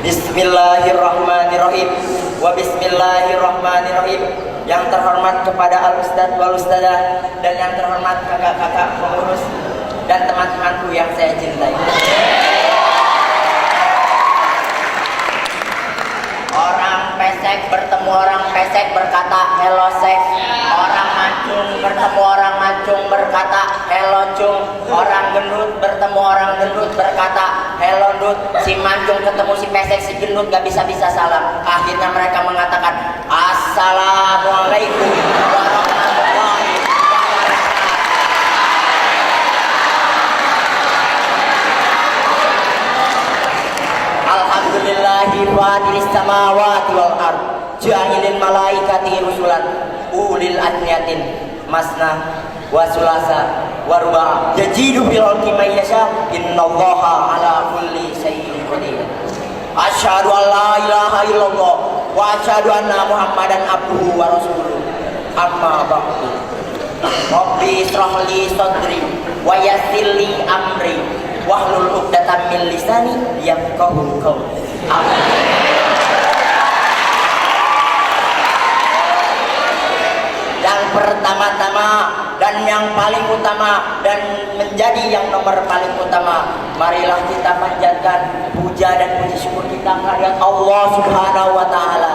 Bismillahirrahmanirrahim. Wa bismillahirrahmanirrahim. Yang terhormat kepada al-ustadz wal ustadzah dan yang terhormat kakak-kakak pengurus dan teman-temanku yang saya cintai. Orang pesek bertemu orang pesek berkata hello sek. Orang mancung bertemu orang mancung berkata hello cung. Orang gendut bertemu orang gendut berkata hello dut. Si mancung ketemu si pesek si gendut gak bisa-bisa salam. Akhirnya mereka mengatakan assalamualaikum warahmatullahi wabarakatuh. Alhamdulillahi fatiris samawati wal ard ja'ilil malaikati rusulan ulil adniyatin masna wa sulasa wa ruba' yajidu bil ulki may yasha innallaha ala kulli syai'in qadir. Asyhadu an la ilaha illallah wa asyhadu anna muhammadan abduhu wa rasuluh. Amma ba'du. Rabbi israh li sadri wa yassir li amri wahlul 'uqdatam min lisani yafqahu qawli. Yang pertama-tama dan yang paling utama dan menjadi yang nomor paling utama, marilah kita panjatkan puja dan puji syukur kita kehadirat Allah Subhanahu wa taala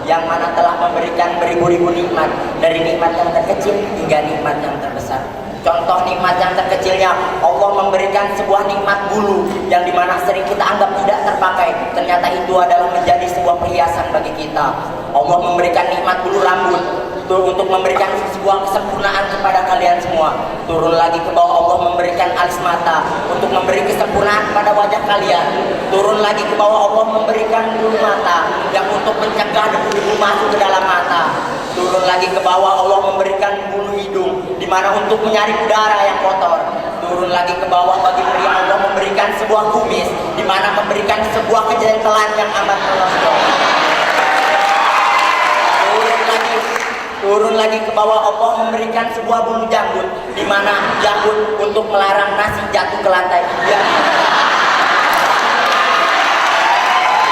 yang mana telah memberikan beribu-ribu nikmat, dari nikmat yang terkecil hingga nikmat yang terbesar. Contoh nikmat yang terkecilnya, Allah memberikan sebuah nikmat bulu yang dimana sering kita anggap tidak terpakai, ternyata itu adalah menjadi sebuah perhiasan bagi kita. Allah memberikan nikmat bulu rambut untuk memberikan sebuah kesempurnaan kepada kalian semua. Turun lagi ke bawah, Allah memberikan alis mata untuk memberi kesempurnaan pada wajah kalian. Turun lagi ke bawah, Allah memberikan bulu mata yang untuk mencegah debu-debu masuk ke dalam mata. Turun lagi ke bawah, Allah memberikan bulu hidung di mana untuk menyaring udara yang kotor. Turun lagi ke bawah, bagi pria Allah memberikan sebuah kumis di mana memberikan sebuah kejentelan yang amat menonjol. Turun lagi ke bawah, Allah memberikan sebuah bulu janggut di mana janggut untuk melarang nasi jatuh ke lantai. Ya.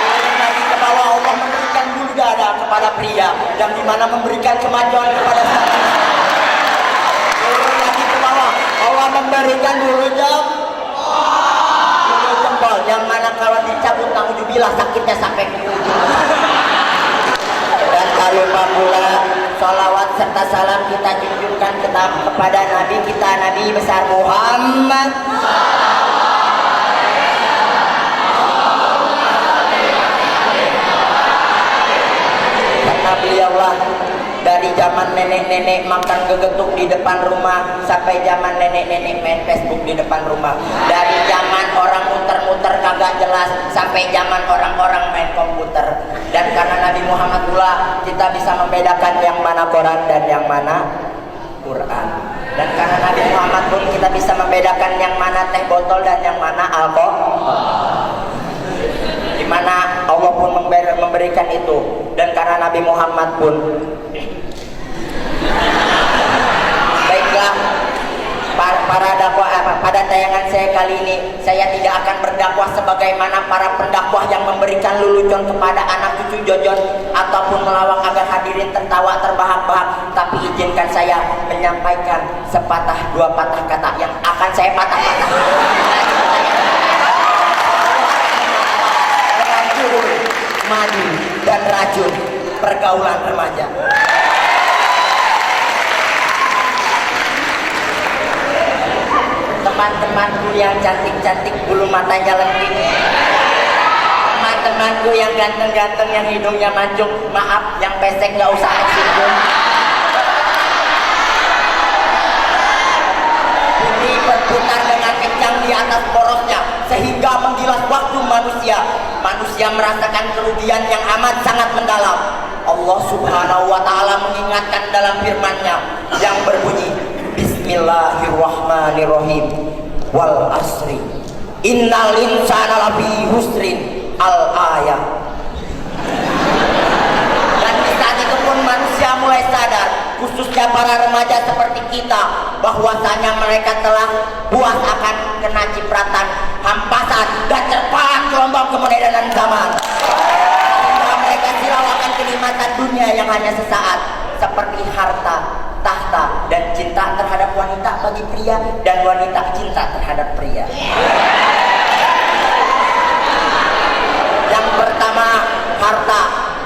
Turun lagi ke bawah, Allah memberikan bulu dada kepada pria yang dimana memberikan kemajuan kepada sapi. Turun lagi ke bawah, Allah memberikan bulu jempol yang mana kalau dicabut naudzubillah sakitnya sampai ke ujung. Dan tak lupa pula salawat serta salam kita junjungkan kepada Nabi kita, Nabi besar Muhammad. Karena beliaulah dari zaman nenek-nenek makan gegetuk di depan rumah sampai zaman nenek-nenek main Facebook di depan rumah. Dari zaman orang muter-muter kagak jelas sampai zaman orang-orang main komputer. Dan karena Nabi Muhammad pula kita bisa membedakan yang mana Quran dan yang mana Quran. Dan karena Nabi Muhammad pun kita bisa membedakan yang mana teh botol dan yang mana alkohol. Di mana Allah pun memberikan itu. Dan karena Nabi Muhammad pun baiklah para dakwah pada tayangan saya kali ini saya tidak akan berdakwah sebagaimana para pendakwah yang memberikan lelucon kepada anak cucu jojon ataupun melawak agar hadirin tertawa terbahak-bahak, tapi izinkan saya menyampaikan sepatah dua patah kata yang akan saya patah-patah dengan judul Madu dan Racun Pergaulan Remaja. Teman-temanku yang cantik-cantik bulu matanya lentik, teman-temanku yang ganteng-ganteng yang hidungnya mancung, maaf yang pesek gak usah tersinggung. Bumi berputar dengan kencang di atas porosnya sehingga menggilas waktu manusia. Manusia merasakan kerugian yang amat sangat mendalam. Allah Subhanahu wa taala mengingatkan dalam firman-Nya yang berbunyi Bismillahirrahmanirrahim. Wal asri innal insana lafi husrin al ayat. Dan di saat itu pun manusia mulai sadar, khususnya para remaja seperti kita, bahwasanya mereka telah puas akan kena cipratan, hampasan dan terpahat gelombang kemodernan zaman. hanya sesaat, seperti harta, tahta, dan cinta terhadap wanita bagi pria, dan wanita cinta terhadap pria. Yang pertama, harta.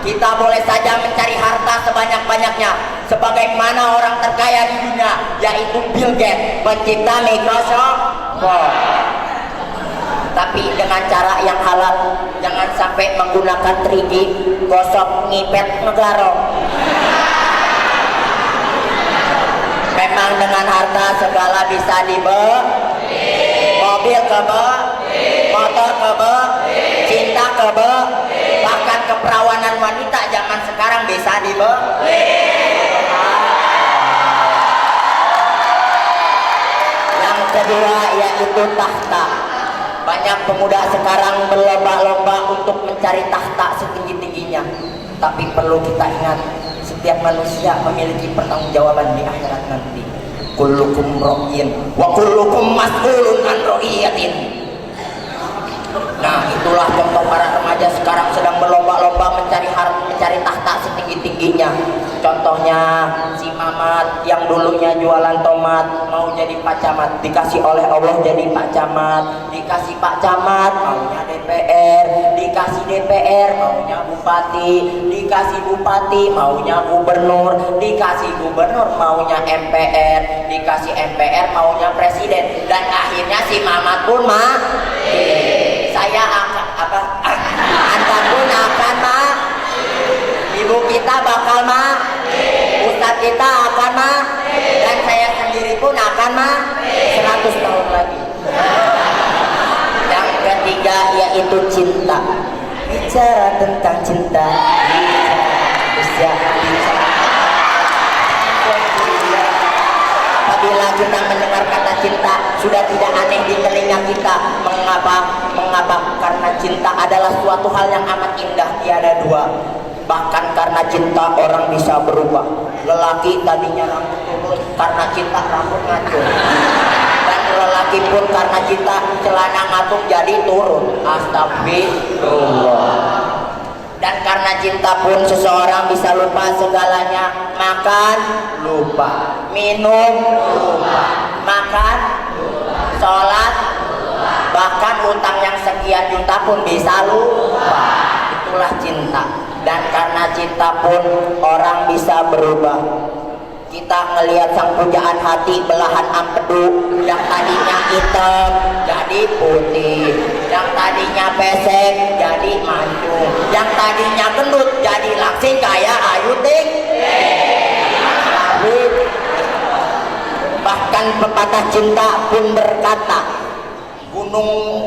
Kita boleh saja mencari harta sebanyak-banyaknya, sebagaimana orang terkaya di dunia, yaitu Bill Gates, pencipta Microsoft. Tapi dengan cara yang halal, jangan sampai menggunakan 3G, gosok, ngipet, ngegarong. Memang dengan harta segala bisa dibeli, mobil kebeli, motor kebeli, cinta kebeli, bahkan keperawanan wanita zaman sekarang bisa dibeli. Yang kedua yaitu tahta. Banyak pemuda sekarang berlomba-lomba untuk mencari tahta setinggi-tingginya. Tapi perlu kita ingat, setiap manusia memiliki pertanggungjawaban di akhirat nanti. Kullukum ra'in wa kullukum mas'ulun an ra'iyatin. Nah, itulah contoh para remaja sekarang sedang berlomba-lomba mencari tahta setinggi-tingginya. Contohnya si Mamat yang dulunya jualan tomat mau jadi Pak Camat, dikasih oleh Allah jadi Pak Camat, dikasih Pak Camat maunya DPR, dikasih DPR maunya Bupati, dikasih Bupati maunya Gubernur, dikasih Gubernur maunya MPR, dikasih MPR maunya Presiden, dan akhirnya si Mamat pun saya akan Anda pun akan ibu kita bakal ustadz kita akan dan saya sendiri pun akan 100 tahun lagi. Yang ketiga yaitu cinta. Bicara tentang cinta, apabila kita mendengar kata cinta sudah tidak aneh di telinga kita. Mengapa? Karena cinta adalah suatu hal yang amat indah, tiada dua. Bahkan karena cinta orang bisa berubah. Lelaki tadinya rambut lurus, karena cinta rambut ngacung. Dan lelaki pun karena cinta celana ngatung jadi turun. Astagfirullah. Dan karena cinta pun seseorang bisa lupa segalanya. Makan lupa, minum lupa, makan lupa, sholat lupa, bahkan utang yang sekian juta pun bisa lupa. Itulah cinta. Dan karena cinta pun orang bisa berubah. Kita ngelihat sang pujaan hati belahan empedu, yang tadinya hitam jadi putih, yang tadinya pesek jadi mancung, yang tadinya gendut jadi langsing kayak Ayu Ting. Bahkan pepatah cinta pun berkata,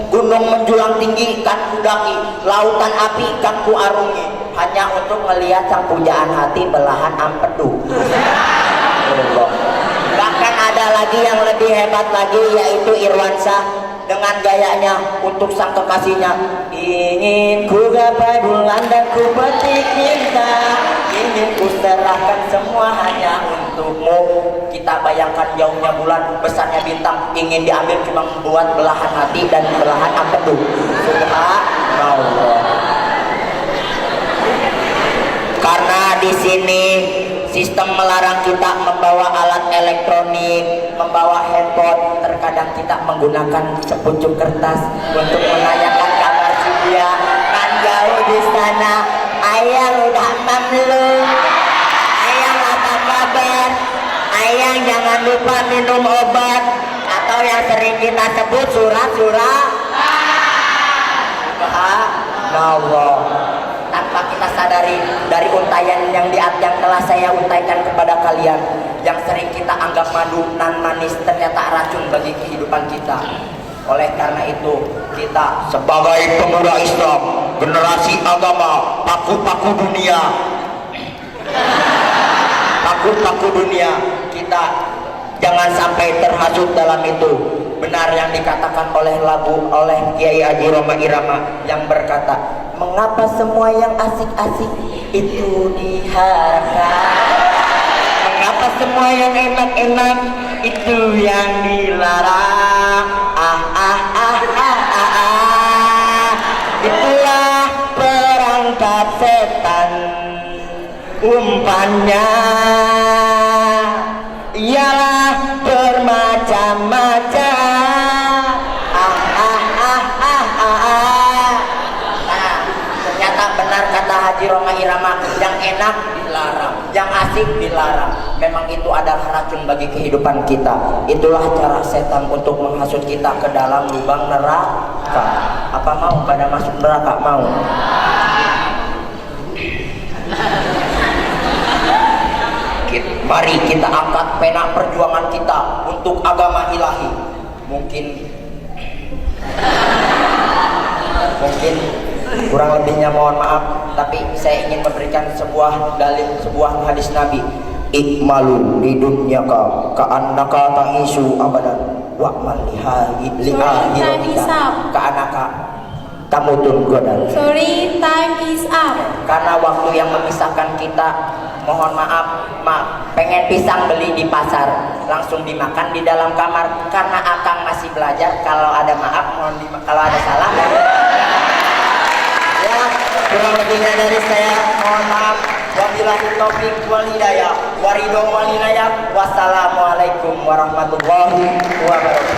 gunung menjulang tinggi kan kudaki, lautan api kan ku arungi, hanya untuk melihat sang pujaan hati belahan empedu. Bahkan ada lagi yang lebih hebat lagi, yaitu Irwansyah dengan gayanya untuk sang kekasihnya. Ingin ku gapai bulan dan ku petik cinta, ingin ku serahkan semua hanya untukmu. Kita bayangkan jauhnya bulan, besarnya bintang, ingin diambil cuma membuat belahan hati dan belahan empedu. Subhanallah. Karena di sini sistem melarang kita membawa alat elektronik, membawa handphone. Terkadang kita menggunakan sepucuk kertas untuk menanyakan kabar si dia. Kan jauh di sana, ayang udah mamlu, ayang apa kabar, ayang jangan lupa minum obat, atau yang sering kita sebut surat-surat. Subhanallah. Tanpa kita sadari dari untayan yang telah saya untaikan kepada kalian, yang sering kita anggap madu nan manis ternyata racun bagi kehidupan kita. Oleh karena itu, kita sebagai pemuda Islam, generasi agama, paku-paku dunia, kita jangan sampai terhasut dalam itu. Benar yang dikatakan oleh Kiai Haji Roma Irama yang berkata, mengapa semua yang asik-asik itu diharapkan, mengapa semua yang enak-enak itu yang dilarang. Itulah perangkap setan. umpannya ialah bermacam-macam. Nah, ternyata benar kata Haji Roma Irama, yang enak dilarang, yang asik dilarang. Memang itu adalah racun bagi kehidupan kita. Itulah cara setan untuk menghasut kita ke dalam lubang neraka. Apa mau pada masuk neraka? Mau? Mari kita angkat pena perjuangan kita untuk agama ilahi. Mungkin kurang lebihnya mohon maaf, tapi saya ingin memberikan sebuah dalil, sebuah hadis Nabi. Ikmalu di dunia ka annaka ta'isu abadan wa man liha ka annaka tamutun godan. Sorry, time is up. Karena waktu yang memisahkan kita, mohon maaf, pengen pisang beli di pasar, langsung dimakan di dalam kamar. Karena akang masih belajar, kalau ada maaf, kalau ada salah. Ya, kurang lebihnya dari saya, mohon maaf. Wabillahi taufiq wal hidayah, waridho wal inayah. Wassalamualaikum warahmatullahi wabarakatuh.